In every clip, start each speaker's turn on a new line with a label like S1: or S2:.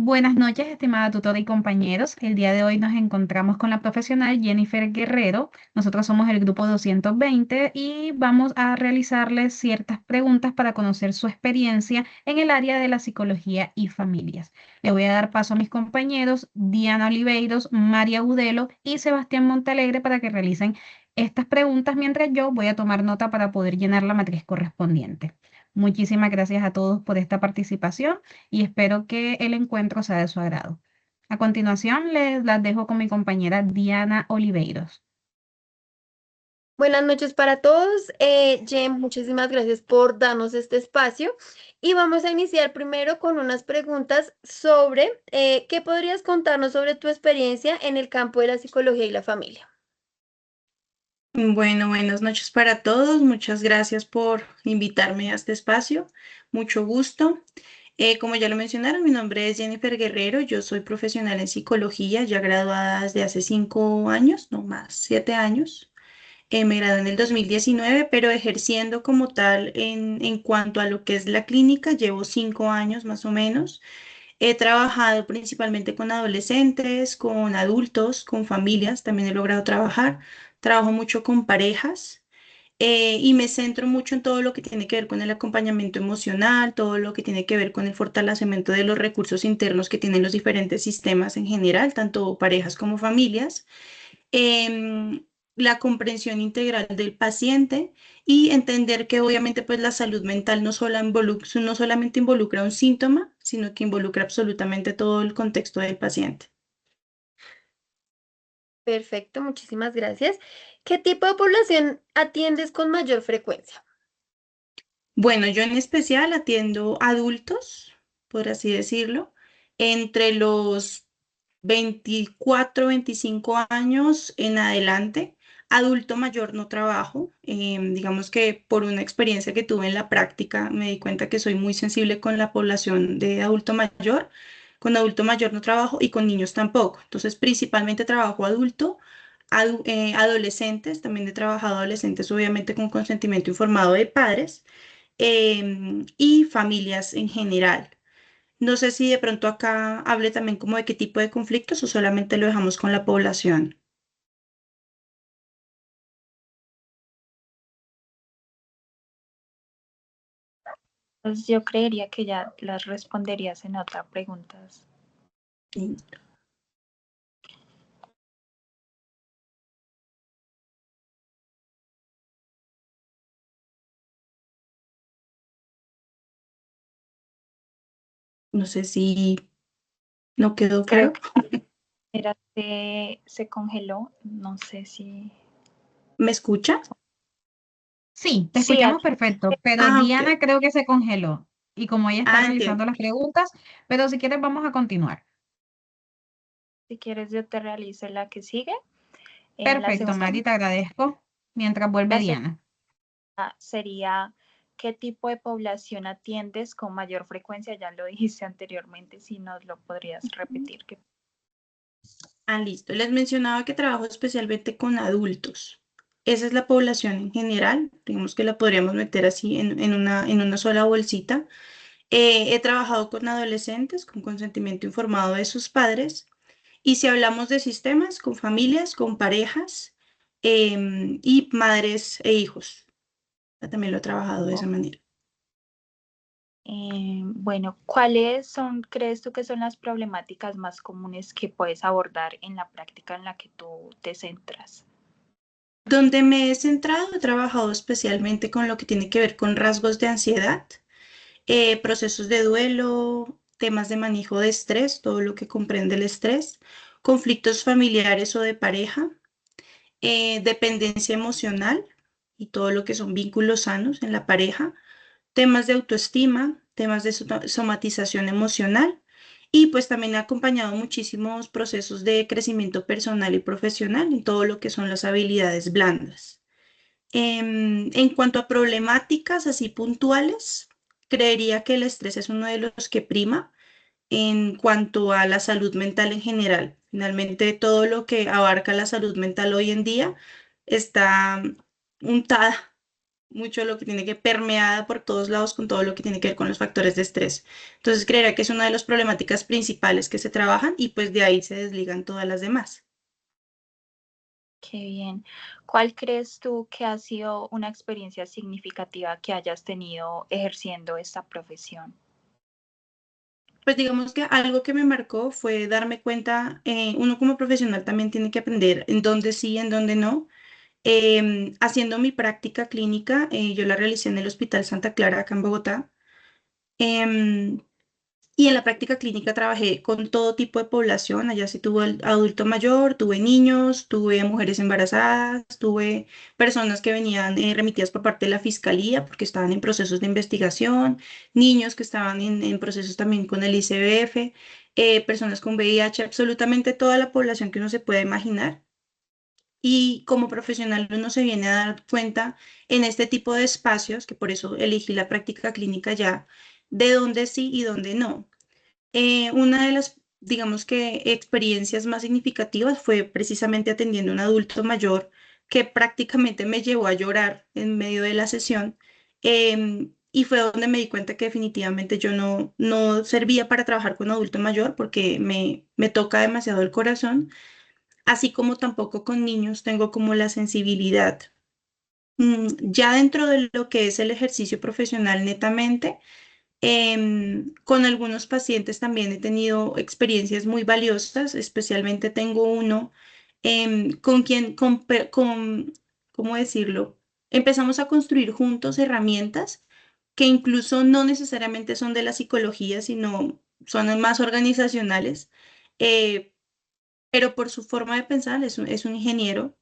S1: Buenas noches, estimada tutora y compañeros. El día de hoy nos encontramos con la profesional Jennifer Guerrero. Nosotros somos el grupo 220 y vamos a realizarles ciertas preguntas para conocer su experiencia en el área de la psicología y familias. Le voy a dar paso a mis compañeros Diana Oliveiros, María Udelo y Sebastián Montalegre para que realicen estas preguntas mientras yo voy a tomar nota para poder llenar la matriz correspondiente. Muchísimas gracias a todos por esta participación y espero que el encuentro sea de su agrado. A continuación, les las dejo con mi compañera Diana Oliveiros.
S2: Buenas noches para todos. Jen, muchísimas gracias por darnos este espacio. Y vamos a iniciar primero con unas preguntas sobre ¿qué podrías contarnos sobre tu experiencia en el campo de la psicología y la familia?
S3: Bueno, buenas noches para todos. Muchas gracias por invitarme a este espacio. Mucho gusto. Como ya lo mencionaron, mi nombre es Jennifer Guerrero. Yo soy profesional en psicología, ya graduada desde hace 5 años, no más, 7 años. Me gradué en el 2019, pero ejerciendo como tal en cuanto a lo que es la clínica, llevo 5 años más o menos. He trabajado principalmente con adolescentes, con adultos, con familias, también he logrado trabajar. Trabajo mucho con parejas y me centro mucho en todo lo que tiene que ver con el acompañamiento emocional, todo lo que tiene que ver con el fortalecimiento de los recursos internos que tienen los diferentes sistemas en general, tanto parejas como familias, em, la comprensión integral del paciente y entender que obviamente pues la salud mental no solamente involucra un síntoma, sino que involucra absolutamente todo el contexto del paciente.
S2: Perfecto, muchísimas gracias. ¿Qué tipo de población atiendes con mayor frecuencia?
S3: Bueno, yo en especial atiendo adultos, por así decirlo, entre los 24, 25 años en adelante. Adulto mayor no trabajo. Digamos que por una experiencia que tuve en la práctica me di cuenta que soy muy sensible con la población de adulto mayor. Con adulto mayor no trabajo y con niños tampoco. Entonces, principalmente trabajo adulto, adolescentes. También he trabajado adolescentes, obviamente con consentimiento informado de padres y familias en general. No sé si de pronto acá hable también como de qué tipo de conflictos o solamente lo dejamos con la población.
S4: Pues yo creería que ya las responderías en otras preguntas.
S3: Sí. No sé si no quedó
S4: Creo
S3: claro.
S4: que era que se congeló, no sé si...
S3: ¿Me escucha?
S1: Sí, te
S4: Sí,
S1: escuchamos perfecto, pero
S3: Ah, ok.
S1: Diana creo que se congeló. Y como ella está
S3: Ah, entiendo.
S1: realizando las preguntas, pero si quieres vamos a continuar.
S4: si quieres yo te realizo la que sigue. La
S1: Perfecto,
S4: segunda
S1: Mari, te agradezco. Mientras vuelve
S4: la segunda
S1: Diana.
S4: sería, ¿qué tipo de población atiendes con mayor frecuencia? Ya lo dijiste anteriormente, si nos lo podrías repetir.
S3: Ah, listo. Les mencionaba que trabajo especialmente con adultos. Esa es la población en general. Digamos que la podríamos meter así en una sola bolsita. He trabajado con adolescentes con consentimiento informado de sus padres. Y si hablamos de sistemas, con familias, con parejas y madres e hijos. También lo he trabajado de esa manera.
S4: Bueno, ¿cuáles son, crees tú que son las problemáticas más comunes que puedes abordar en la práctica en la que tú te centras?
S3: Donde me he centrado, he trabajado especialmente con lo que tiene que ver con rasgos de ansiedad, procesos de duelo, temas de manejo de estrés, todo lo que comprende el estrés, conflictos familiares o de pareja, dependencia emocional y todo lo que son vínculos sanos en la pareja, temas de autoestima, temas de somatización emocional y pues también he acompañado muchísimos procesos de crecimiento personal y profesional en todo lo que son las habilidades blandas. En cuanto a problemáticas así puntuales, creería que el estrés es uno de los que prima en cuanto a la salud mental en general. Finalmente, todo lo que abarca la salud mental hoy en día está untada mucho lo que tiene que permeada por todos lados con todo lo que tiene que ver con los factores de estrés. Entonces, creería que es una de las problemáticas principales que se trabajan y pues de ahí se desligan todas las demás.
S4: Qué bien. ¿Cuál crees tú que ha sido una experiencia significativa que hayas tenido ejerciendo esta profesión?
S3: Pues digamos que algo que me marcó fue darme cuenta, uno como profesional también tiene que aprender en dónde sí, en dónde no. Haciendo mi práctica clínica, yo la realicé en el Hospital Santa Clara, acá en Bogotá. Em, y en la práctica clínica trabajé con todo tipo de población. Allá sí tuve el adulto mayor, tuve niños, tuve mujeres embarazadas, tuve personas que venían remitidas por parte de la fiscalía porque estaban en procesos de investigación, niños que estaban en procesos también con el ICBF, personas con VIH, absolutamente toda la población que uno se puede imaginar. Y como profesional uno se viene a dar cuenta en este tipo de espacios, que por eso elegí la práctica clínica ya, de dónde sí y dónde no. Una de las, digamos que, experiencias más significativas fue precisamente atendiendo a un adulto mayor que prácticamente me llevó a llorar en medio de la sesión. Y fue donde me di cuenta que definitivamente yo no servía para trabajar con adulto mayor porque me toca demasiado el corazón, así como tampoco con niños tengo como la sensibilidad. Ya dentro de lo que es el ejercicio profesional netamente, con algunos pacientes también he tenido experiencias muy valiosas, especialmente tengo uno con quien, ¿cómo decirlo? Empezamos a construir juntos herramientas que incluso no necesariamente son de la psicología, sino son más organizacionales, eh, pero por su forma de pensar es un ingeniero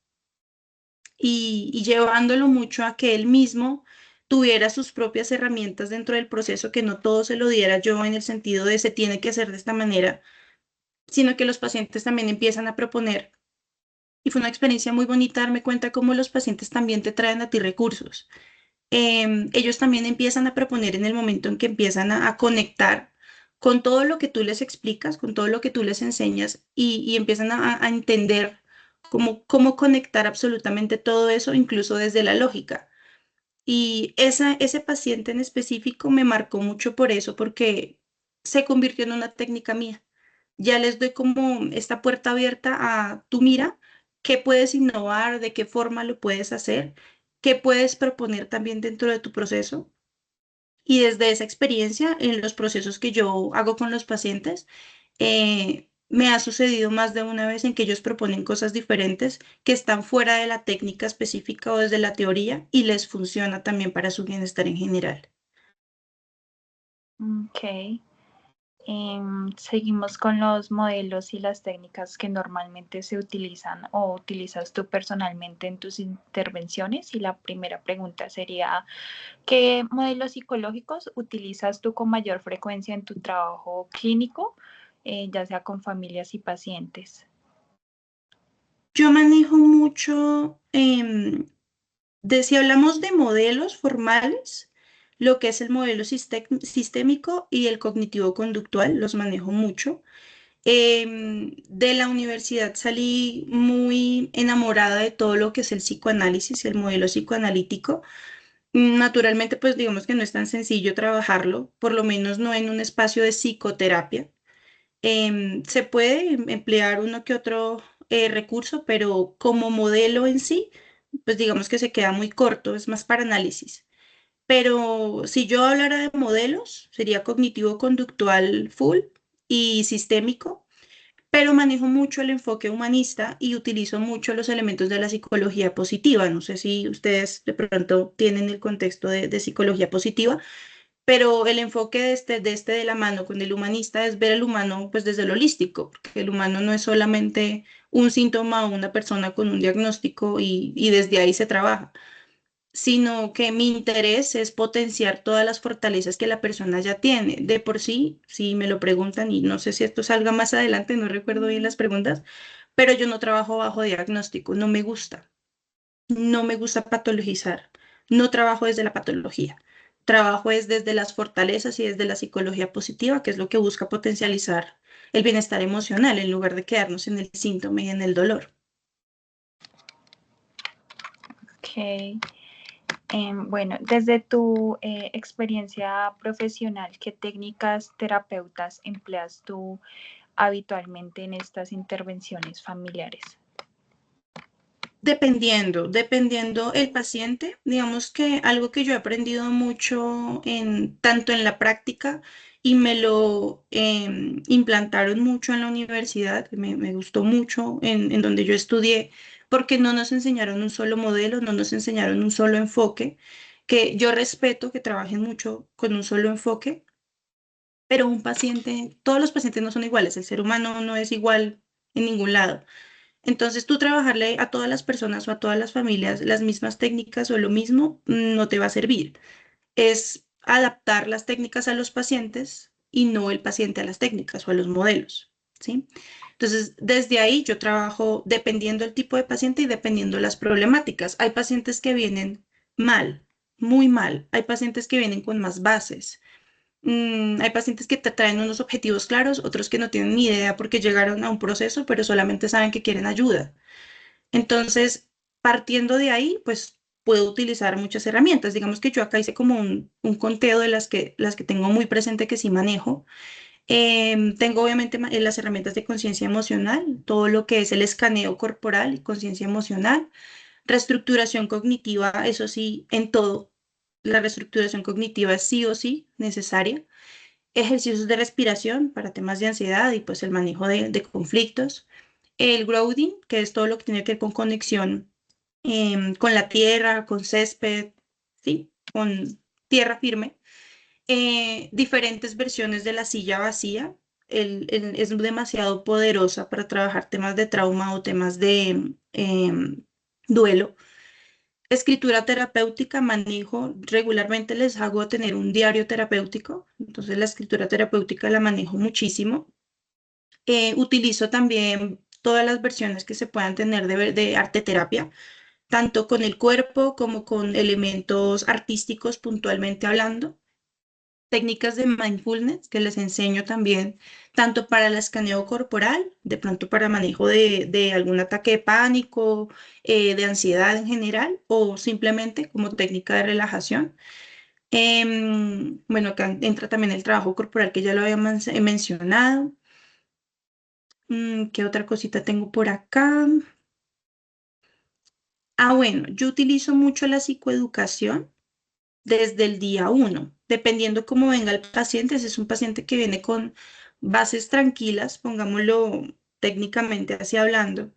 S3: y llevándolo mucho a que él mismo tuviera sus propias herramientas dentro del proceso, que no todo se lo diera yo en el sentido de se tiene que hacer de esta manera, sino que los pacientes también empiezan a proponer. Y fue una experiencia muy bonita darme cuenta cómo los pacientes también te traen a ti recursos. Ellos también empiezan a proponer en el momento en que empiezan a conectar con todo lo que tú les explicas, con todo lo que tú les enseñas y empiezan a entender cómo conectar absolutamente todo eso, incluso desde la lógica. Y ese paciente en específico me marcó mucho por eso, porque se convirtió en una técnica mía. Ya les doy como esta puerta abierta a tú mira qué puedes innovar, de qué forma lo puedes hacer, qué puedes proponer también dentro de tu proceso. Y desde esa experiencia, en los procesos que yo hago con los pacientes, me ha sucedido más de una vez en que ellos proponen cosas diferentes que están fuera de la técnica específica o desde la teoría y les funciona también para su bienestar en general.
S4: Ok. Seguimos con los modelos y las técnicas que normalmente se utilizan o utilizas tú personalmente en tus intervenciones. Y la primera pregunta sería, ¿qué modelos psicológicos utilizas tú con mayor frecuencia en tu trabajo clínico, ya sea con familias y pacientes?
S3: Yo manejo mucho, si hablamos de modelos formales, lo que es el modelo sistémico y el cognitivo-conductual, los manejo mucho. De la universidad salí muy enamorada de todo lo que es el psicoanálisis, el modelo psicoanalítico. Naturalmente, pues digamos que no es tan sencillo trabajarlo, por lo menos no en un espacio de psicoterapia. Se puede emplear uno que otro recurso, pero como modelo en sí, pues digamos que se queda muy corto, es más para análisis. Pero si yo hablara de modelos, sería cognitivo-conductual full y sistémico, pero manejo mucho el enfoque humanista y utilizo mucho los elementos de la psicología positiva. No sé si ustedes de pronto tienen el contexto de psicología positiva, pero el enfoque de este de la mano con el humanista es ver el humano pues desde lo holístico, porque el humano no es solamente un síntoma o una persona con un diagnóstico y desde ahí se trabaja, sino que mi interés es potenciar todas las fortalezas que la persona ya tiene. De por sí, si me lo preguntan, y no sé si esto salga más adelante, no recuerdo bien las preguntas, pero yo no trabajo bajo diagnóstico, no me gusta patologizar, no trabajo desde la patología, trabajo es desde las fortalezas y desde la psicología positiva, que es lo que busca potencializar el bienestar emocional en lugar de quedarnos en el síntoma y en el dolor.
S4: Ok. Bueno, desde tu experiencia profesional, ¿qué técnicas terapeutas empleas tú habitualmente en estas intervenciones familiares?
S3: Dependiendo el paciente, digamos que algo que yo he aprendido mucho tanto en la práctica y me lo implantaron mucho en la universidad, que me gustó mucho en donde yo estudié, porque no nos enseñaron un solo modelo, no nos enseñaron un solo enfoque, que yo respeto que trabajen mucho con un solo enfoque, pero todos los pacientes no son iguales, el ser humano no es igual en ningún lado. Entonces, tú trabajarle a todas las personas o a todas las familias las mismas técnicas o lo mismo no te va a servir. Es adaptar las técnicas a los pacientes y no el paciente a las técnicas o a los modelos, ¿sí? Entonces, desde ahí yo trabajo dependiendo el tipo de paciente y dependiendo las problemáticas. Hay pacientes que vienen mal, muy mal. Hay pacientes que vienen con más bases. Hay pacientes que te traen unos objetivos claros, otros que no tienen ni idea porque llegaron a un proceso, pero solamente saben que quieren ayuda. Entonces, partiendo de ahí, pues puedo utilizar muchas herramientas. Digamos que yo acá hice como un conteo de las que tengo muy presente que sí manejo. Tengo obviamente las herramientas de conciencia emocional, todo lo que es el escaneo corporal y conciencia emocional, reestructuración cognitiva, eso sí, en todo. La reestructuración cognitiva es sí o sí necesaria, ejercicios de respiración para temas de ansiedad y pues el manejo de conflictos. El grounding, que es todo lo que tiene que ver con conexión con la tierra, con césped, ¿sí? Con tierra firme. Diferentes versiones de la silla vacía. Es demasiado poderosa para trabajar temas de trauma o temas de duelo. Escritura terapéutica, manejo, regularmente les hago tener un diario terapéutico, entonces la escritura terapéutica la manejo muchísimo. Utilizo también todas las versiones que se puedan tener de arte terapia, tanto con el cuerpo como con elementos artísticos puntualmente hablando. Técnicas de mindfulness que les enseño también, tanto para el escaneo corporal, de pronto para manejo de algún ataque de pánico, de ansiedad en general, o simplemente como técnica de relajación. Bueno, acá entra también el trabajo corporal que ya lo había mencionado. ¿Qué otra cosita tengo por acá? Bueno, yo utilizo mucho la psicoeducación desde el día uno, dependiendo cómo venga el paciente. Si es un paciente que viene con bases tranquilas, pongámoslo técnicamente así hablando,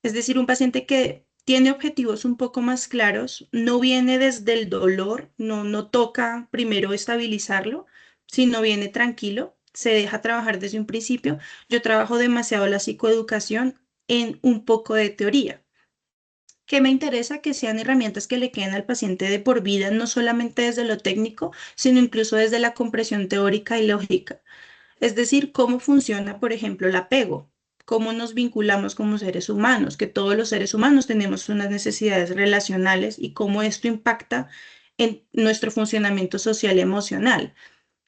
S3: es decir, un paciente que tiene objetivos un poco más claros, no viene desde el dolor, no toca primero estabilizarlo, sino viene tranquilo, se deja trabajar desde un principio. Yo trabajo demasiado la psicoeducación en un poco de teoría que me interesa que sean herramientas que le queden al paciente de por vida, no solamente desde lo técnico, sino incluso desde la comprensión teórica y lógica. Es decir, cómo funciona, por ejemplo, el apego, cómo nos vinculamos como seres humanos, que todos los seres humanos tenemos unas necesidades relacionales y cómo esto impacta en nuestro funcionamiento social y emocional.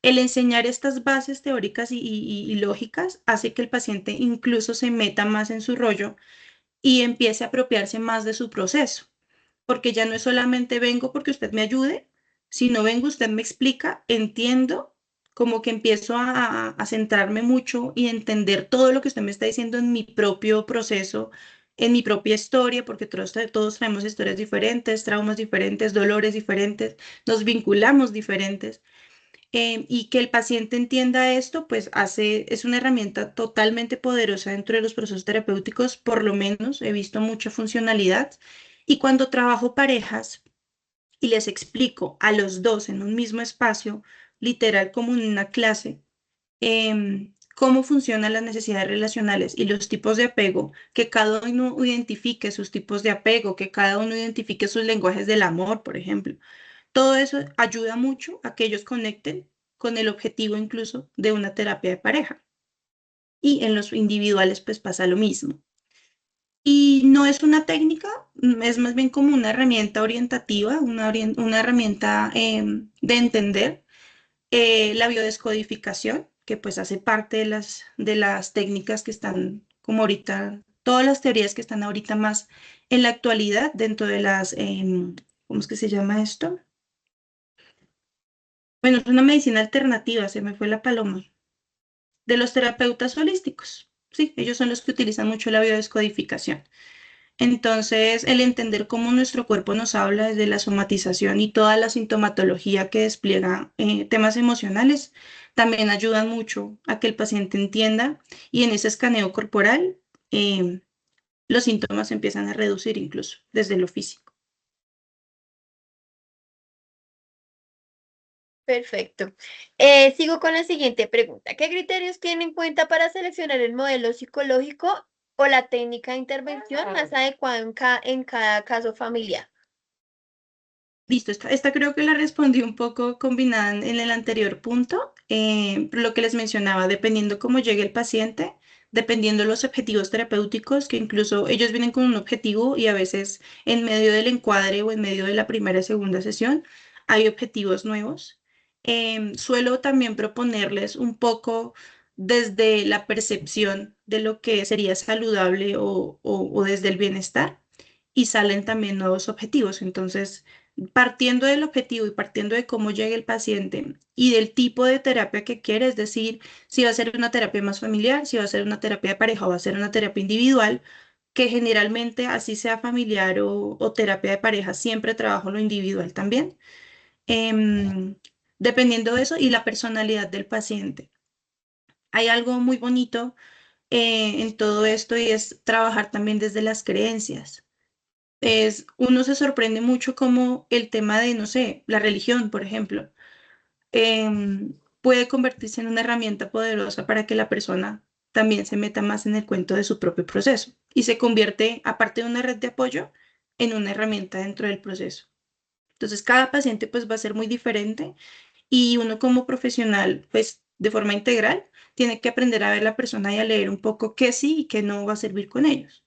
S3: El enseñar estas bases teóricas y lógicas hace que el paciente incluso se meta más en su rollo y empiece a apropiarse más de su proceso, porque ya no es solamente vengo porque usted me ayude, sino vengo, usted me explica, entiendo, como que empiezo a centrarme mucho y entender todo lo que usted me está diciendo en mi propio proceso, en mi propia historia, porque todos traemos historias diferentes, traumas diferentes, dolores diferentes, nos vinculamos diferentes. Y que el paciente entienda esto, pues es una herramienta totalmente poderosa dentro de los procesos terapéuticos, por lo menos he visto mucha funcionalidad. Y cuando trabajo parejas y les explico a los dos en un mismo espacio, literal como en una clase, cómo funcionan las necesidades relacionales y los tipos de apego, que cada uno identifique sus tipos de apego, que cada uno identifique sus lenguajes del amor, por ejemplo. Todo eso ayuda mucho a que ellos conecten con el objetivo incluso de una terapia de pareja. Y en los individuales pues pasa lo mismo. Y no es una técnica, es más bien como una herramienta orientativa, una herramienta de entender la biodescodificación, que pues hace parte de las técnicas que están como ahorita, todas las teorías que están ahorita más en la actualidad dentro de las ¿cómo es que se llama esto? Bueno, es una medicina alternativa, se me fue la paloma, de los terapeutas holísticos. Sí, ellos son los que utilizan mucho la biodescodificación. Entonces, el entender cómo nuestro cuerpo nos habla desde la somatización y toda la sintomatología que despliega temas emocionales, también ayudan mucho a que el paciente entienda y en ese escaneo corporal eh, los síntomas empiezan a reducir incluso desde lo físico.
S2: Perfecto. Sigo con la siguiente pregunta. ¿Qué criterios tiene en cuenta para seleccionar el modelo psicológico o la técnica de intervención más adecuada en cada caso familiar?
S3: Listo, esta creo que la respondí un poco combinada en el anterior punto, lo que les mencionaba, dependiendo cómo llegue el paciente, dependiendo los objetivos terapéuticos, que incluso ellos vienen con un objetivo y a veces en medio del encuadre o en medio de la primera y segunda sesión hay objetivos nuevos. Suelo también proponerles un poco desde la percepción de lo que sería saludable o desde el bienestar y salen también nuevos objetivos. Entonces, partiendo del objetivo y partiendo de cómo llegue el paciente y del tipo de terapia que quiere, es decir, si va a ser una terapia más familiar, si va a ser una terapia de pareja o va a ser una terapia individual, que generalmente así sea familiar o terapia de pareja, siempre trabajo lo individual también. Em, Dependiendo de eso y la personalidad del paciente. Hay algo muy bonito en todo esto y es trabajar también desde las creencias. Uno se sorprende mucho como el tema de, no sé, la religión, por ejemplo, puede convertirse en una herramienta poderosa para que la persona también se meta más en el cuento de su propio proceso y se convierte, aparte de una red de apoyo, en una herramienta dentro del proceso. Entonces, cada paciente pues va a ser muy diferente y uno como profesional, pues de forma integral, tiene que aprender a ver la persona y a leer un poco qué sí y qué no va a servir con ellos.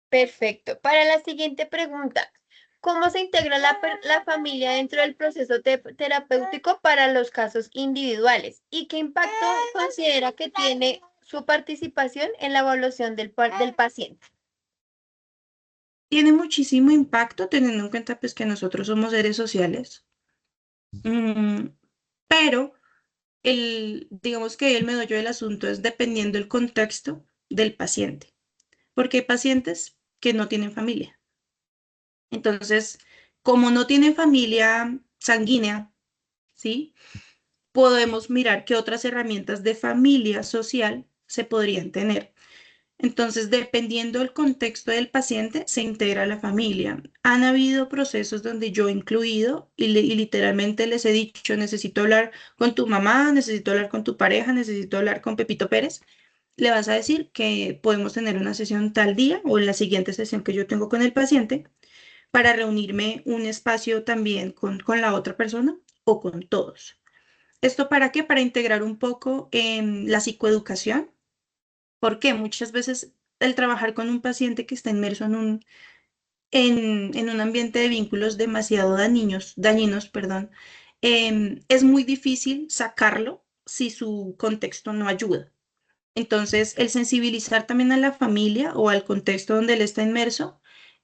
S2: Perfecto. Para la siguiente pregunta, ¿cómo se integra la familia dentro del proceso terapéutico para los casos individuales? ¿Y qué impacto considera que tiene su participación en la evaluación del paciente?
S3: Tiene muchísimo impacto teniendo en cuenta pues que nosotros somos seres sociales. Mm, pero digamos que el meollo del asunto es dependiendo del contexto del paciente, porque hay pacientes que no tienen familia. Entonces, como no tienen familia sanguínea, ¿sí? Podemos mirar qué otras herramientas de familia social se podrían tener. Entonces, dependiendo del contexto del paciente, se integra la familia. Han habido procesos donde yo he incluido y literalmente les he dicho, necesito hablar con tu mamá, necesito hablar con tu pareja, necesito hablar con Pepito Pérez. Le vas a decir que podemos tener una sesión tal día o en la siguiente sesión que yo tengo con el paciente para reunirme un espacio también con la otra persona o con todos. ¿Esto para qué? Para integrar un poco en la psicoeducación, porque muchas veces el trabajar con un paciente que está inmerso en un ambiente de vínculos demasiado dañinos, perdón, es muy difícil sacarlo si su contexto no ayuda. Entonces, el sensibilizar también a la familia o al contexto donde él está inmerso,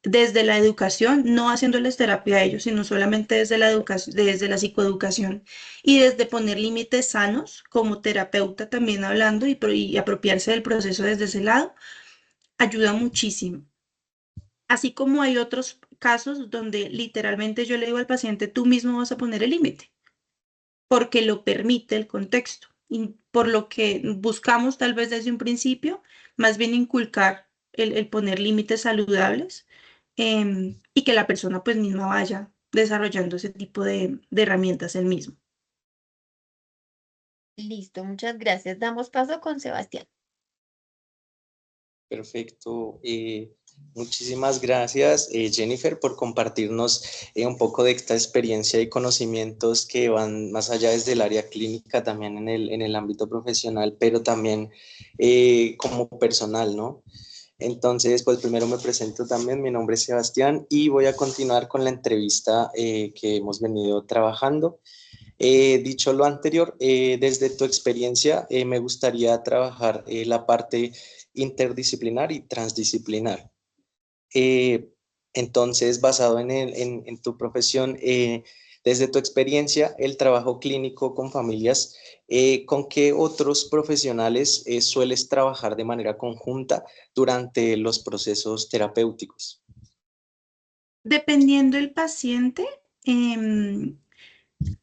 S3: desde la educación, no haciéndoles terapia a ellos, sino solamente desde la educación, desde la psicoeducación y desde poner límites sanos como terapeuta también hablando y apropiarse del proceso desde ese lado, ayuda muchísimo. Así como hay otros casos donde literalmente yo le digo al paciente, tú mismo vas a poner el límite porque lo permite el contexto. Y por lo que buscamos tal vez desde un principio, más bien inculcar el poner límites saludables y que la persona pues misma vaya desarrollando ese tipo de herramientas él mismo.
S2: Listo, muchas gracias. Damos paso con Sebastián.
S5: Perfecto. Muchísimas gracias, Jennifer, por compartirnos un poco de esta experiencia y conocimientos que van más allá desde el área clínica, también en el ámbito profesional, pero también como personal, ¿no? Entonces, pues primero me presento también, mi nombre es Sebastián y voy a continuar con la entrevista que hemos venido trabajando. Dicho lo anterior, desde tu experiencia, me gustaría trabajar la parte interdisciplinar y transdisciplinar. Eh, Entonces, basado en tu profesión, desde tu experiencia, el trabajo clínico con familias, ¿con qué otros profesionales sueles trabajar de manera conjunta durante los procesos terapéuticos?
S3: Dependiendo del paciente,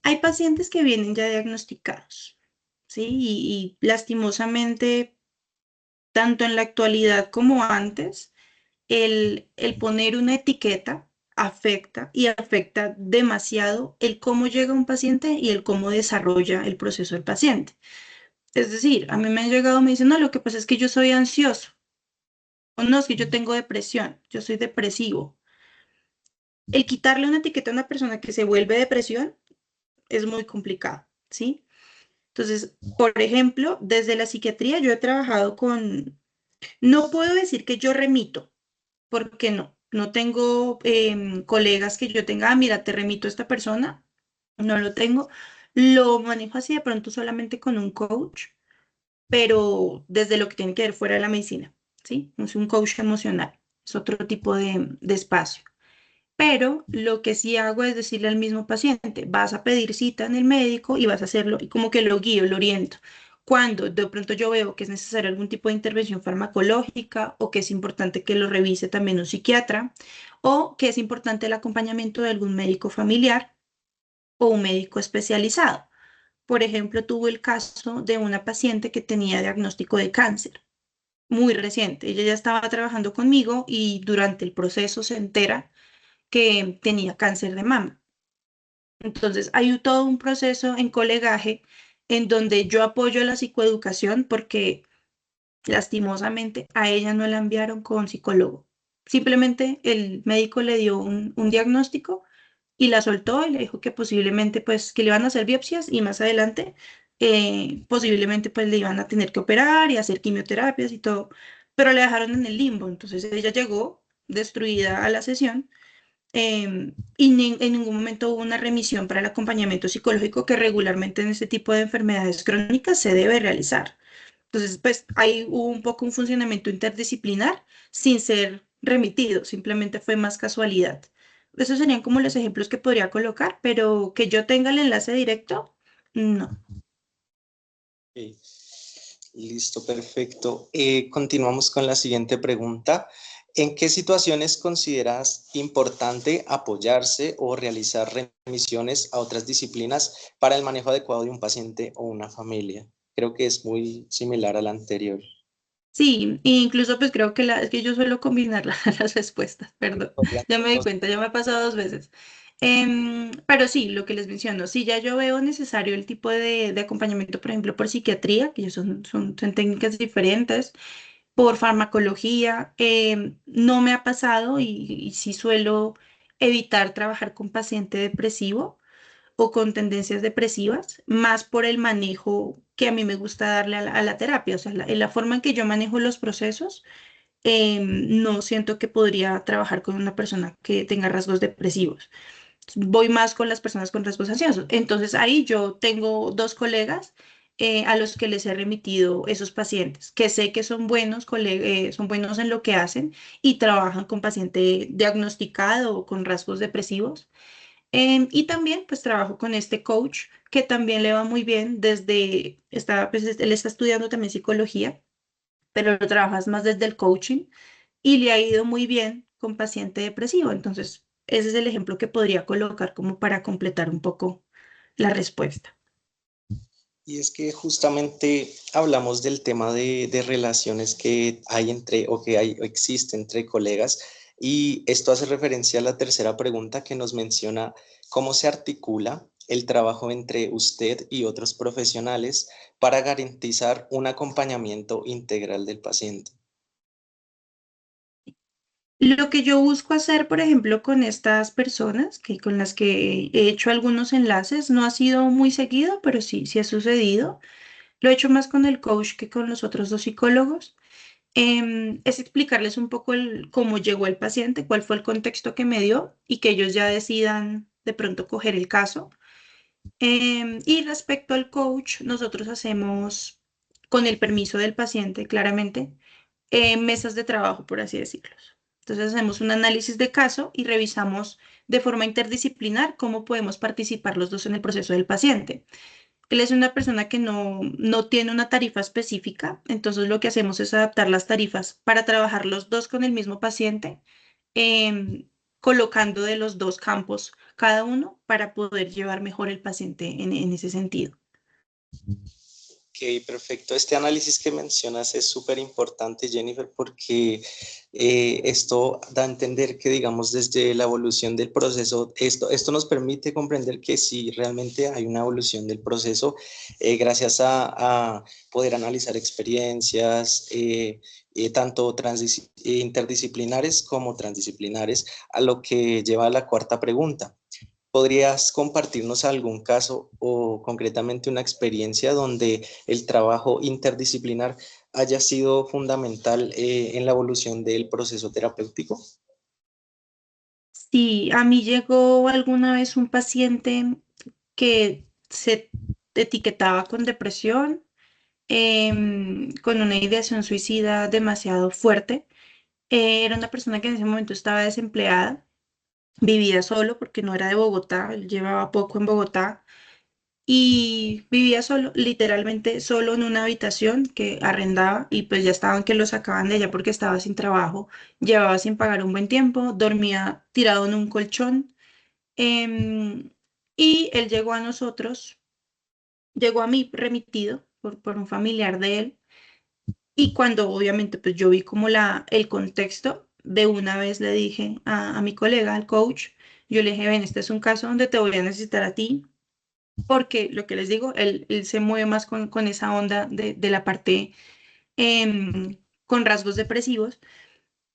S3: hay pacientes que vienen ya diagnosticados, ¿sí? Y lastimosamente, tanto en la actualidad como antes, el poner una etiqueta afecta y afecta demasiado el cómo llega un paciente y el cómo desarrolla el proceso del paciente. Es decir, a mí me han llegado, me dicen, no, lo que pasa es que yo soy ansioso, o no, es que yo tengo depresión, yo soy depresivo. El quitarle una etiqueta a una persona que se vuelve depresión es muy complicado, ¿sí? Entonces, por ejemplo, desde la psiquiatría yo he trabajado con, no puedo decir que yo remito, porque no, no tengo colegas que yo tenga, mira, te remito a esta persona, no lo tengo. Lo manejo así de pronto solamente con un coach, pero desde lo que tiene que ver fuera de la medicina, ¿sí? Es un coach emocional, es otro tipo de espacio. Pero lo que sí hago es decirle al mismo paciente, vas a pedir cita en el médico y vas a hacerlo, y como que lo guío, lo oriento. Cuando de pronto yo veo que es necesario algún tipo de intervención farmacológica o que es importante que lo revise también un psiquiatra o que es importante el acompañamiento de algún médico familiar o un médico especializado. Por ejemplo, tuve el caso de una paciente que tenía diagnóstico de cáncer muy reciente. Ella ya estaba trabajando conmigo y durante el proceso se entera que tenía cáncer de mama. Entonces, hay todo un proceso en colegaje en donde yo apoyo la psicoeducación porque lastimosamente a ella no la enviaron con psicólogo. Simplemente el médico le dio un diagnóstico y la soltó y le dijo que posiblemente pues que le iban a hacer biopsias y más adelante posiblemente pues le iban a tener que operar y hacer quimioterapias y todo, pero le dejaron en el limbo. Entonces ella llegó destruida a la sesión y en ningún momento hubo una remisión para el acompañamiento psicológico que regularmente en este tipo de enfermedades crónicas se debe realizar. Entonces, pues ahí hubo un poco un funcionamiento interdisciplinar sin ser remitido, simplemente fue más casualidad. Esos serían como los ejemplos que podría colocar, pero que yo tenga el enlace directo, no.
S5: Ok, listo, perfecto. Continuamos con la siguiente pregunta. ¿En qué situaciones consideras importante apoyarse o realizar remisiones a otras disciplinas para el manejo adecuado de un paciente o una familia? Creo que es muy similar a la anterior.
S3: Sí, e incluso pues creo que es que yo suelo combinar las respuestas, perdón, ya me di cuenta, ya me ha pasado dos veces. Pero sí, lo que les menciono, si ya yo veo necesario el tipo de acompañamiento, por ejemplo, por psiquiatría, que ya son técnicas diferentes, por farmacología, no me ha pasado y sí suelo evitar trabajar con paciente depresivo o con tendencias depresivas, más por el manejo que a mí me gusta darle a la terapia, o sea, en la forma en que yo manejo los procesos, no siento que podría trabajar con una persona que tenga rasgos depresivos. Voy más con las personas con rasgos ansiosos. Entonces ahí yo tengo dos colegas a los que les he remitido esos pacientes, que sé que son buenos, son buenos en lo que hacen y trabajan con paciente diagnosticado o con rasgos depresivos. Y también pues trabajo con este coach que también le va muy bien pues él está estudiando también psicología, pero lo trabajas más desde el coaching y le ha ido muy bien con paciente depresivo. Entonces, ese es el ejemplo que podría colocar como para completar un poco la respuesta.
S5: Y es que justamente hablamos del tema de relaciones que hay entre o que hay o existe entre colegas y esto hace referencia a la tercera pregunta que nos menciona cómo se articula el trabajo entre usted y otros profesionales para garantizar un acompañamiento integral del paciente.
S3: Lo que yo busco hacer, por ejemplo, con estas personas con las que he hecho algunos enlaces, no ha sido muy seguido, pero sí, sí ha sucedido. Lo he hecho más con el coach que con los otros dos psicólogos. Es explicarles un poco cómo llegó el paciente, cuál fue el contexto que me dio y que ellos ya decidan de pronto coger el caso. Y respecto al coach, nosotros hacemos, con el permiso del paciente, claramente, mesas de trabajo, por así decirlo. Entonces hacemos un análisis de caso y revisamos de forma interdisciplinar cómo podemos participar los dos en el proceso del paciente. Él es una persona que no tiene una tarifa específica, entonces lo que hacemos es adaptar las tarifas para trabajar los dos con el mismo paciente, em, colocando de los dos campos cada uno para poder llevar mejor el paciente en ese sentido.
S5: Ok, perfecto. Este análisis que mencionas es súper importante, Jennifer, porque esto da a entender que, digamos, desde la evolución del proceso, esto nos permite comprender que sí, realmente hay una evolución del proceso gracias a poder analizar experiencias, tanto interdisciplinares como transdisciplinares, a lo que lleva a la cuarta pregunta. ¿Podrías compartirnos algún caso o concretamente una experiencia donde el trabajo interdisciplinar haya sido fundamental en la evolución del proceso terapéutico?
S3: Sí, a mí llegó alguna vez un paciente que se etiquetaba con depresión, con una ideación suicida demasiado fuerte. Era una persona que en ese momento estaba desempleada, vivía solo porque no era de Bogotá, él llevaba poco en Bogotá y vivía solo, literalmente solo en una habitación que arrendaba y pues ya estaban que lo sacaban de allá porque estaba sin trabajo, llevaba sin pagar un buen tiempo, dormía tirado en un colchón. em, y él llegó a nosotros, llegó a mí remitido por un familiar de él. Y cuando obviamente pues yo vi como el contexto, de una vez le dije a mi colega, al coach, yo le dije, ven, este es un caso donde te voy a necesitar a ti, porque lo que les digo, él se mueve más con esa onda de la parte con rasgos depresivos.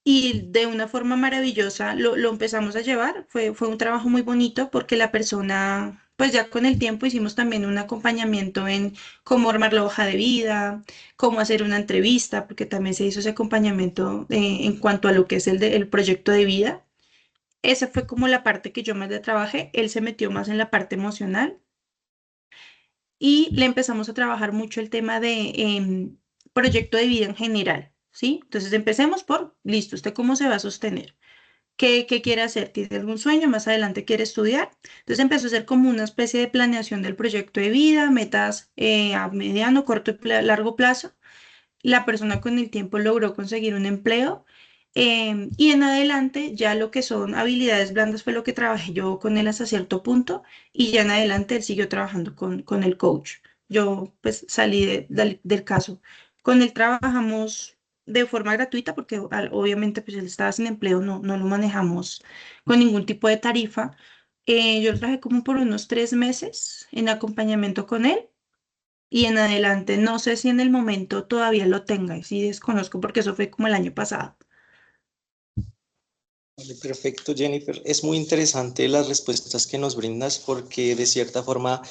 S3: Y de una forma maravillosa lo empezamos a llevar. Fue un trabajo muy bonito porque la persona, pues ya con el tiempo hicimos también un acompañamiento en cómo armar la hoja de vida, cómo hacer una entrevista, porque también se hizo ese acompañamiento en cuanto a lo que es el proyecto de vida. Esa fue como la parte que yo más le trabajé. Él se metió más en la parte emocional y le empezamos a trabajar mucho el tema de proyecto de vida en general, ¿sí? Entonces empecemos por, listo, ¿usted cómo se va a sostener? ¿Qué quiere hacer? ¿Tiene algún sueño? ¿Más adelante quiere estudiar? Entonces empezó a hacer como una especie de planeación del proyecto de vida, metas a mediano, corto y largo plazo. La persona con el tiempo logró conseguir un empleo y en adelante ya lo que son habilidades blandas fue lo que trabajé yo con él hasta cierto punto y ya en adelante él siguió trabajando con el coach. Yo pues salí del caso. Con él trabajamos de forma gratuita porque obviamente pues él estaba sin empleo, no lo manejamos con ningún tipo de tarifa. Yo lo trabajé como por unos 3 meses en acompañamiento con él y en adelante. No sé si en el momento todavía lo tenga, y sí desconozco porque eso fue como el año pasado.
S5: Vale, perfecto, Jennifer. Es muy interesante las respuestas que nos brindas porque de cierta forma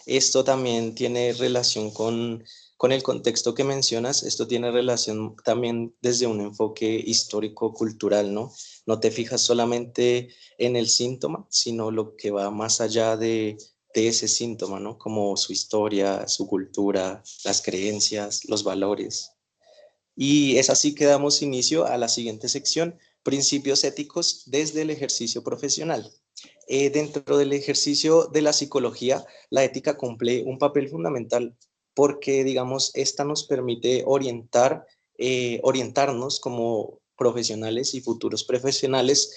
S5: esto también tiene relación con el contexto que mencionas. Esto tiene relación también desde un enfoque histórico-cultural, ¿no? No te fijas solamente en el síntoma, sino lo que va más allá de ese síntoma, ¿no? Como su historia, su cultura, las creencias, los valores. Y es así que damos inicio a la siguiente sección, principios éticos desde el ejercicio profesional. Dentro del ejercicio de la psicología, la ética cumple un papel fundamental porque, digamos, esta nos permite orientarnos como profesionales y futuros profesionales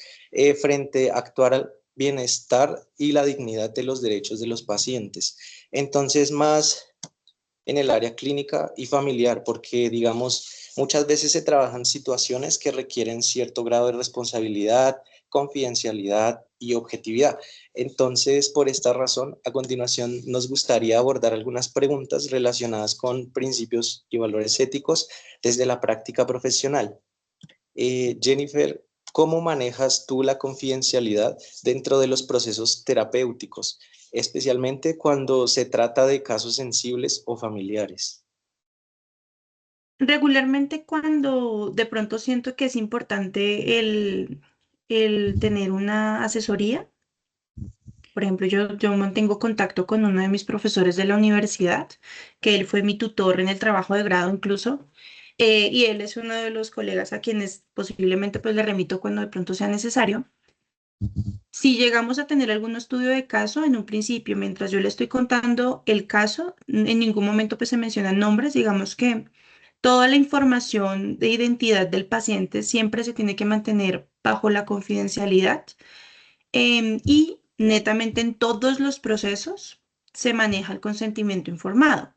S5: frente a actuar al bienestar y la dignidad de los derechos de los pacientes. Entonces, más en el área clínica y familiar, porque digamos, muchas veces se trabajan situaciones que requieren cierto grado de responsabilidad, confidencialidad y objetividad. Entonces, por esta razón, a continuación nos gustaría abordar algunas preguntas relacionadas con principios y valores éticos desde la práctica profesional. Jennifer, ¿cómo manejas tú la confidencialidad dentro de los procesos terapéuticos, especialmente cuando se trata de casos sensibles o familiares?
S3: Regularmente cuando de pronto siento que es importante el tener una asesoría, por ejemplo, yo mantengo contacto con uno de mis profesores de la universidad, que él fue mi tutor en el trabajo de grado incluso. y él es uno de los colegas a quienes posiblemente pues le remito cuando de pronto sea necesario. Si llegamos a tener algún estudio de caso, en un principio, mientras yo le estoy contando el caso, en ningún momento pues se mencionan nombres, digamos que toda la información de identidad del paciente siempre se tiene que mantener bajo la confidencialidad, y netamente en todos los procesos se maneja el consentimiento informado.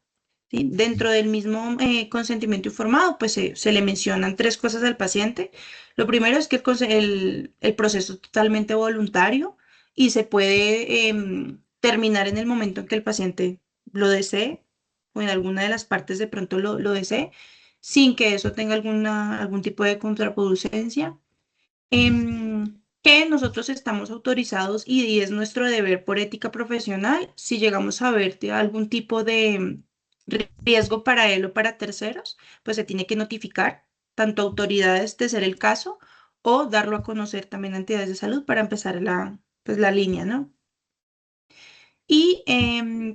S3: ¿Sí? Dentro del mismo consentimiento informado, pues se le mencionan tres cosas al paciente. Lo primero es que el proceso es totalmente voluntario y se puede terminar en el momento en que el paciente lo desee o en alguna de las partes de pronto lo desee, sin que eso tenga algún tipo de contraproducencia. Que nosotros estamos autorizados y es nuestro deber por ética profesional, si llegamos a ver algún tipo de riesgo para él o para terceros, pues se tiene que notificar tanto a autoridades de ser el caso o darlo a conocer también a entidades de salud para empezar pues la línea, ¿no? Y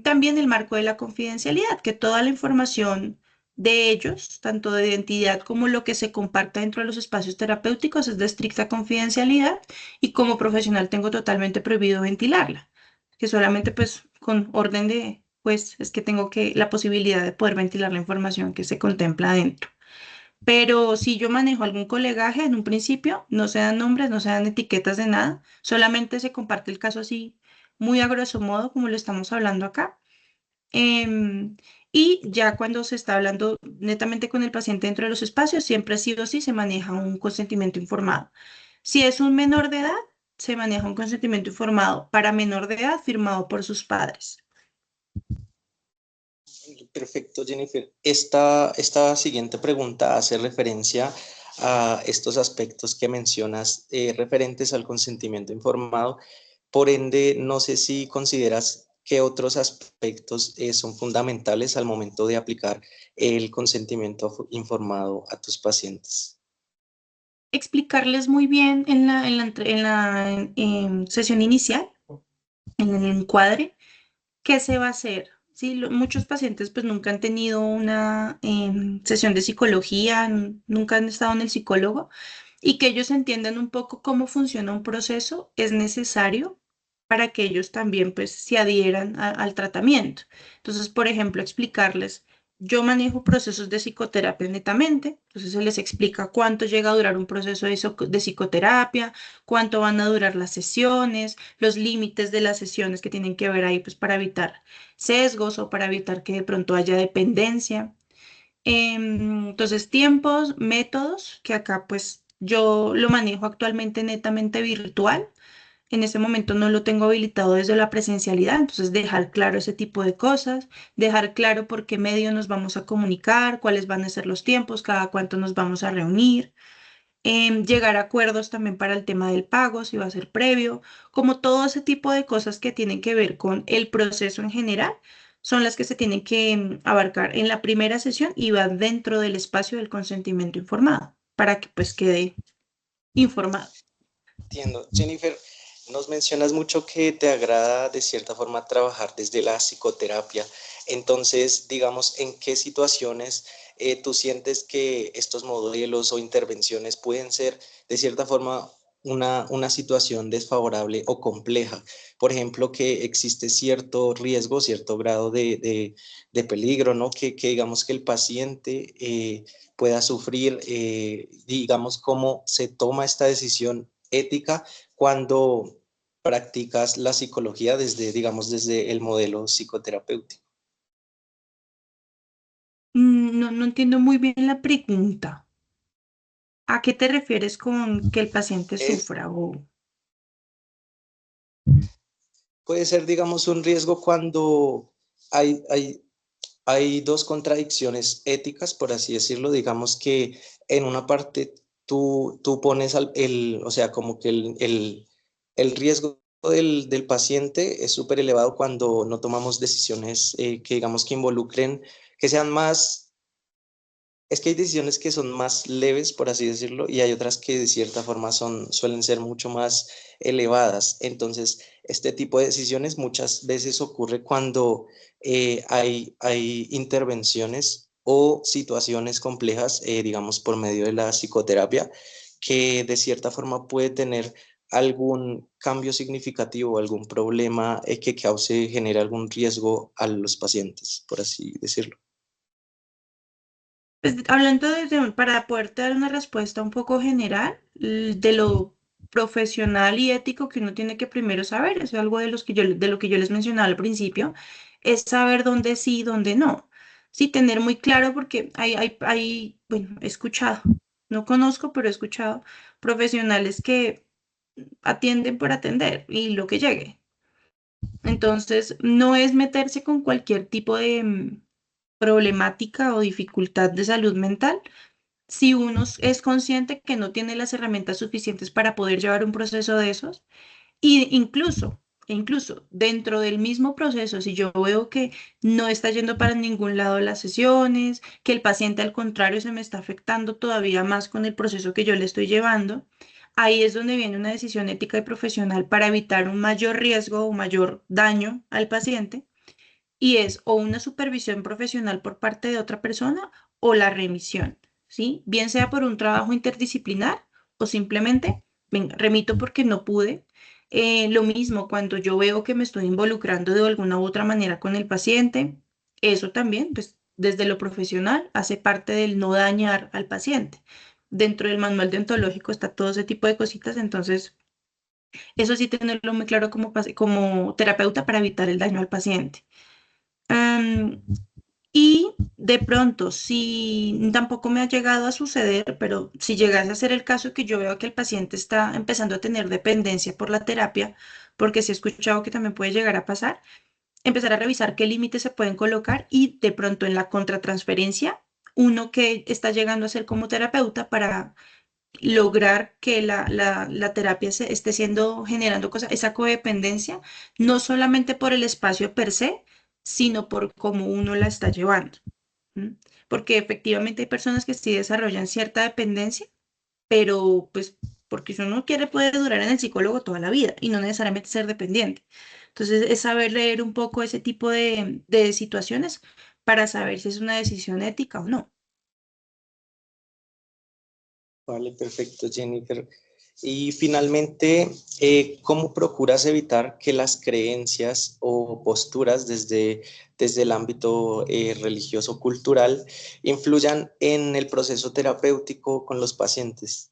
S3: también el marco de la confidencialidad, que toda la información de ellos, tanto de identidad como lo que se comparta dentro de los espacios terapéuticos, es de estricta confidencialidad y como profesional tengo totalmente prohibido ventilarla, que solamente pues con orden de, pues es que tengo la posibilidad de poder ventilar la información que se contempla dentro. Pero si yo manejo algún colegaje en un principio, no se dan nombres, no se dan etiquetas de nada, solamente se comparte el caso así muy a grosso modo, como lo estamos hablando acá. Em, y ya cuando se está hablando netamente con el paciente dentro de los espacios, siempre sí o sí se maneja un consentimiento informado. Si es un menor de edad, se maneja un consentimiento informado para menor de edad firmado por sus padres.
S5: Perfecto, Jennifer. Esta siguiente pregunta hace referencia a estos aspectos que mencionas referentes al consentimiento informado. Por ende, no sé si consideras que otros aspectos son fundamentales al momento de aplicar el consentimiento informado a tus pacientes.
S3: Explicarles muy bien en la sesión inicial, en el encuadre, qué se va a hacer. Sí, muchos pacientes pues nunca han tenido una sesión de psicología, nunca han estado en el psicólogo y que ellos entiendan un poco cómo funciona un proceso es necesario para que ellos también pues se adhieran al tratamiento. Entonces, por ejemplo, explicarles, yo manejo procesos de psicoterapia netamente, entonces se les explica cuánto llega a durar un proceso de psicoterapia, cuánto van a durar las sesiones, los límites de las sesiones que tienen que ver ahí pues para evitar sesgos o para evitar que de pronto haya dependencia. Entonces, tiempos, métodos, que acá pues yo lo manejo actualmente netamente virtual. En ese momento no lo tengo habilitado desde la presencialidad, entonces dejar claro ese tipo de cosas, dejar claro por qué medio nos vamos a comunicar, cuáles van a ser los tiempos, cada cuánto nos vamos a reunir, llegar a acuerdos también para el tema del pago, si va a ser previo, como todo ese tipo de cosas que tienen que ver con el proceso en general, son las que se tienen que abarcar en la primera sesión y va dentro del espacio del consentimiento informado, para que pues quede informado.
S5: Entiendo. Jennifer, nos mencionas mucho que te agrada de cierta forma trabajar desde la psicoterapia. Entonces, digamos, ¿en qué situaciones tú sientes que estos modelos o intervenciones pueden ser de cierta forma una situación desfavorable o compleja? Por ejemplo, que existe cierto riesgo, cierto grado de peligro, ¿no? Que digamos que el paciente pueda sufrir, digamos, cómo se toma esta decisión ética cuando practicas la psicología desde, digamos, desde el modelo psicoterapéutico.
S3: No entiendo muy bien la pregunta. ¿A qué te refieres con que el paciente
S5: Es,
S3: sufra?
S5: puede ser, digamos, un riesgo cuando hay, hay, hay dos contradicciones éticas, por así decirlo. Digamos que en una parte tú pones o sea, como que el riesgo del paciente es súper elevado cuando no tomamos decisiones que digamos que involucren, que sean más. Es que hay decisiones que son más leves, por así decirlo, y hay otras que de cierta forma suelen ser mucho más elevadas. Entonces, este tipo de decisiones muchas veces ocurre cuando hay intervenciones o situaciones complejas, digamos, por medio de la psicoterapia, que de cierta forma puede tener algún cambio significativo, algún problema que cause, genere algún riesgo a los pacientes, por así decirlo.
S3: Pues, hablando para poder dar una respuesta un poco general de lo profesional y ético que uno tiene que primero saber, eso es algo de lo que yo les mencionaba al principio, es saber dónde sí y dónde no. Sí, tener muy claro porque bueno, he escuchado, no conozco, pero he escuchado profesionales que atienden por atender y lo que llegue. Entonces, no es meterse con cualquier tipo de problemática o dificultad de salud mental si uno es consciente que no tiene las herramientas suficientes para poder llevar un proceso de esos, y incluso dentro del mismo proceso, si yo veo que no está yendo para ningún lado las sesiones, que el paciente al contrario se me está afectando todavía más con el proceso que yo le estoy llevando, ahí es donde viene una decisión ética y profesional para evitar un mayor riesgo o mayor daño al paciente, y es o una supervisión profesional por parte de otra persona o la remisión, ¿sí? Bien sea por un trabajo interdisciplinar o simplemente, venga, remito porque no pude. Lo mismo cuando yo veo que me estoy involucrando de alguna u otra manera con el paciente, eso también, pues desde lo profesional, hace parte del no dañar al paciente. Dentro del manual deontológico está todo ese tipo de cositas, entonces eso sí tenerlo muy claro como terapeuta para evitar el daño al paciente. Am, y de pronto, si tampoco me ha llegado a suceder, pero si llegase a ser el caso que yo veo que el paciente está empezando a tener dependencia por la terapia, porque sí he escuchado que también puede llegar a pasar, empezar a revisar qué límites se pueden colocar y de pronto en la contratransferencia, uno que está llegando a ser como terapeuta para lograr que la terapia esté generando cosas, esa codependencia, no solamente por el espacio per se, sino por cómo uno la está llevando. ¿M? Porque efectivamente hay personas que sí desarrollan cierta dependencia, pero pues porque si uno quiere puede durar en el psicólogo toda la vida y no necesariamente ser dependiente. Entonces es saber leer un poco ese tipo de situaciones para saber si es una decisión ética o no.
S5: Vale, perfecto, Jennifer. Y finalmente, ¿cómo procuras evitar que las creencias o posturas desde el ámbito religioso cultural influyan en el proceso terapéutico con los pacientes?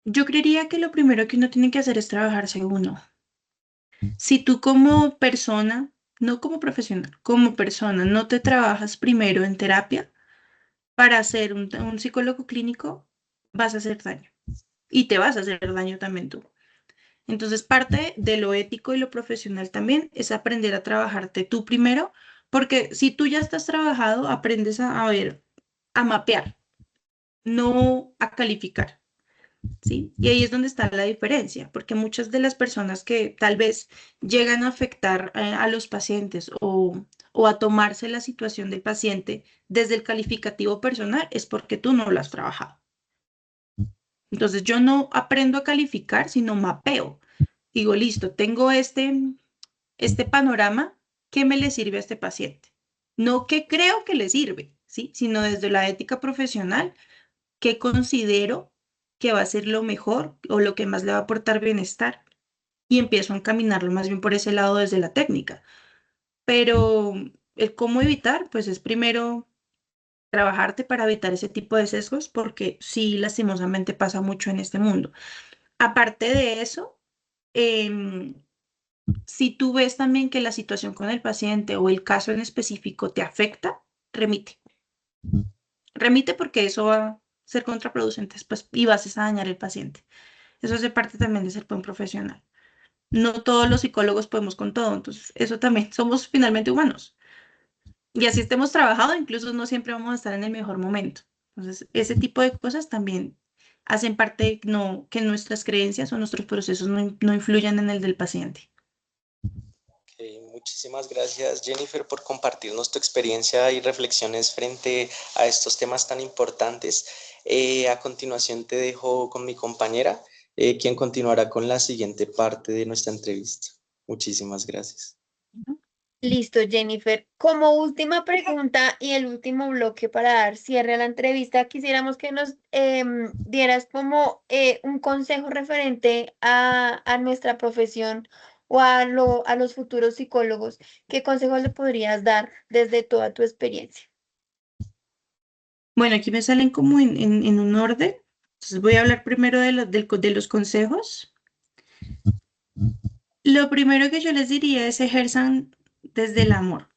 S3: Yo creería que lo primero que uno tiene que hacer es trabajarse uno. Si tú como persona, no como profesional, como persona, no te trabajas primero en terapia para ser un psicólogo clínico, vas a hacer daño y te vas a hacer daño también tú. Entonces, parte de lo ético y lo profesional también es aprender a trabajarte tú primero, porque si tú ya estás trabajado, aprendes a ver, a mapear, no a calificar. ¿Sí? Y ahí es donde está la diferencia, porque muchas de las personas que tal vez llegan a afectar a los pacientes o a tomarse la situación del paciente desde el calificativo personal es porque tú no lo has trabajado. Entonces yo no aprendo a calificar, sino mapeo. Digo, listo, tengo este panorama, ¿qué me le sirve a este paciente? No qué creo que le sirve, ¿sí? Sino desde la ética profesional qué considero que va a ser lo mejor o lo que más le va a aportar bienestar. Y empiezo a encaminarlo más bien por ese lado desde la técnica. Pero el cómo evitar, pues es primero trabajarte para evitar ese tipo de sesgos, porque sí, lastimosamente pasa mucho en este mundo. Aparte de eso, em, si tú ves también que la situación con el paciente o el caso en específico te afecta, remite. Remite porque eso va a ser contraproducente después y vas a dañar al paciente. Eso hace parte también de ser buen profesional. No todos los psicólogos podemos con todo, entonces eso también, somos finalmente humanos. Y así estemos trabajado, incluso no siempre vamos a estar en el mejor momento. Entonces, ese tipo de cosas también hacen parte de que nuestras creencias o nuestros procesos no influyan en el del paciente.
S5: Muchísimas gracias, Jennifer, por compartirnos tu experiencia y reflexiones frente a estos temas tan importantes. A continuación te dejo con mi compañera, quien continuará con la siguiente parte de nuestra entrevista. Muchísimas gracias.
S2: Listo, Jennifer. Como última pregunta y el último bloque para dar cierre a la entrevista, quisiéramos que nos dieras como un consejo referente a nuestra profesión o a los futuros psicólogos. ¿Qué consejos le podrías dar desde toda tu experiencia?
S3: Bueno, aquí me salen como en un orden. Entonces voy a hablar primero de los consejos. Lo primero que yo les diría es ejerzan desde el amor.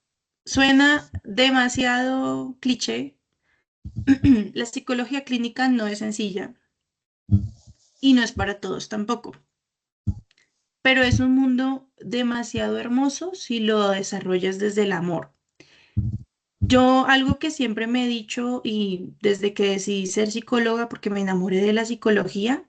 S3: Suena demasiado cliché. La psicología clínica no es sencilla y no es para todos tampoco, pero es un mundo demasiado hermoso si lo desarrollas desde el amor. Yo algo que siempre me he dicho y desde que decidí ser psicóloga, porque me enamoré de la psicología,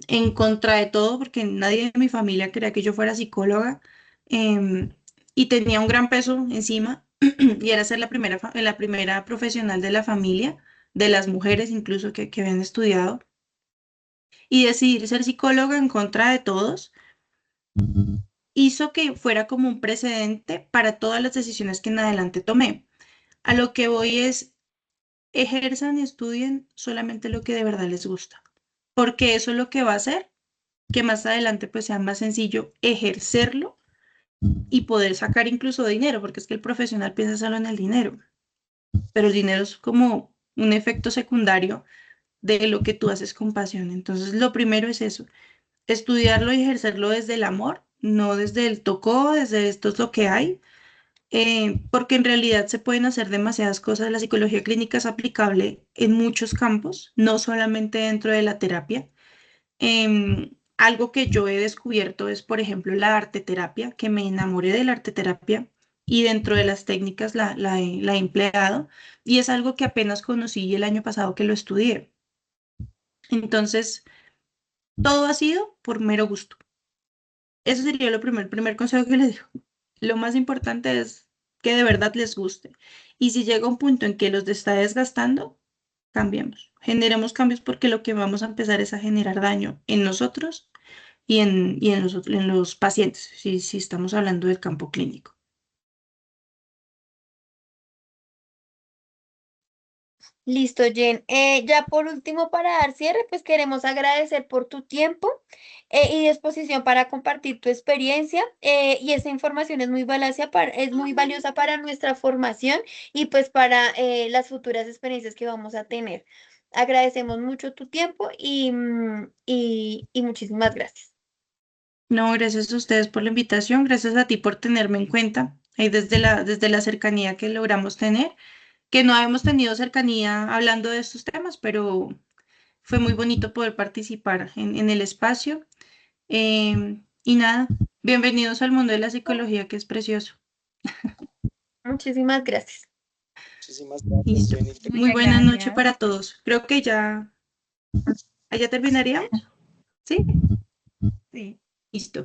S3: en contra de todo, porque nadie de mi familia quería que yo fuera psicóloga, em, y tenía un gran peso encima, y era ser la primera profesional de la familia, de las mujeres incluso que habían estudiado, y decidir ser psicóloga en contra de todos, hizo que fuera como un precedente para todas las decisiones que en adelante tomé. A lo que voy es, ejerzan y estudien solamente lo que de verdad les gusta, porque eso es lo que va a hacer que más adelante pues sea más sencillo ejercerlo y poder sacar incluso dinero, porque es que el profesional piensa solo en el dinero, pero el dinero es como un efecto secundario de lo que tú haces con pasión. Entonces, lo primero es eso, estudiarlo y ejercerlo desde el amor, no desde el tocó, desde esto es lo que hay, porque en realidad se pueden hacer demasiadas cosas. La psicología clínica es aplicable en muchos campos, no solamente dentro de la terapia. Algo que yo he descubierto es, por ejemplo, la arteterapia, que me enamoré de la arteterapia y dentro de las técnicas la he empleado y es algo que apenas conocí el año pasado que lo estudié. Entonces, todo ha sido por mero gusto. Eso sería el primer consejo que les digo. Lo más importante es que de verdad les guste. Y si llega un punto en que los está desgastando, cambiemos. Generemos cambios porque lo que vamos a empezar es a generar daño en nosotros en los pacientes, si estamos hablando del campo clínico.
S2: Listo, Jen. Ya por último, para dar cierre, pues queremos agradecer por tu tiempo y disposición para compartir tu experiencia. Y esta información es muy valiosa para nuestra formación y pues para las futuras experiencias que vamos a tener. Agradecemos mucho tu tiempo y muchísimas gracias.
S3: No, gracias a ustedes por la invitación, gracias a ti por tenerme en cuenta, desde la cercanía que logramos tener, que no habíamos tenido cercanía hablando de estos temas, pero fue muy bonito poder participar en el espacio. Y nada, bienvenidos al mundo de la psicología, que es precioso.
S2: Muchísimas gracias.
S5: Muchísimas gracias,
S3: Listo.
S5: Jennifer.
S3: Muy
S1: Muchas
S3: buena noche
S1: gracias.
S3: para todos. Creo que ya terminaríamos. ¿Sí?
S1: Sí.
S3: Listo.